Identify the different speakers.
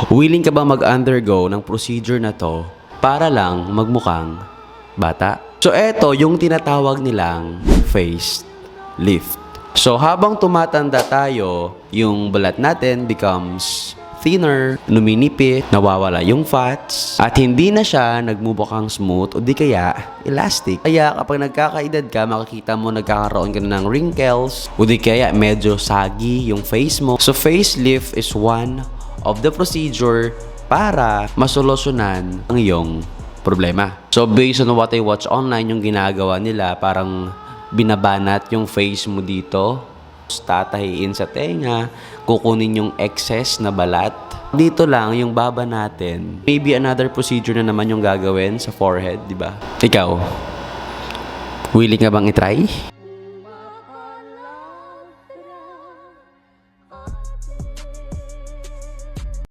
Speaker 1: Willing ka bang mag-undergo ng procedure na to para lang magmukhang bata? So eto yung tinatawag nilang facelift. So habang tumatanda tayo, yung balat natin becomes thinner, numinipit, nawawala yung fats, at hindi na siya nagmumukhang smooth o di kaya elastic. Kaya kapag nagkakaedad ka, makikita mo nagkakaroon ka na ng wrinkles o di kaya medyo saggy yung face mo. So facelift is one of the procedure para masolusyonan ang iyong problema. So based on what I watch online, yung ginagawa nila, parang binabanat yung face mo dito, tatahiin sa tenga, kukunin yung excess na balat. Dito lang yung baba natin. Maybe another procedure na naman yung gagawin sa forehead, di ba? Ikaw, willing ka bang itry?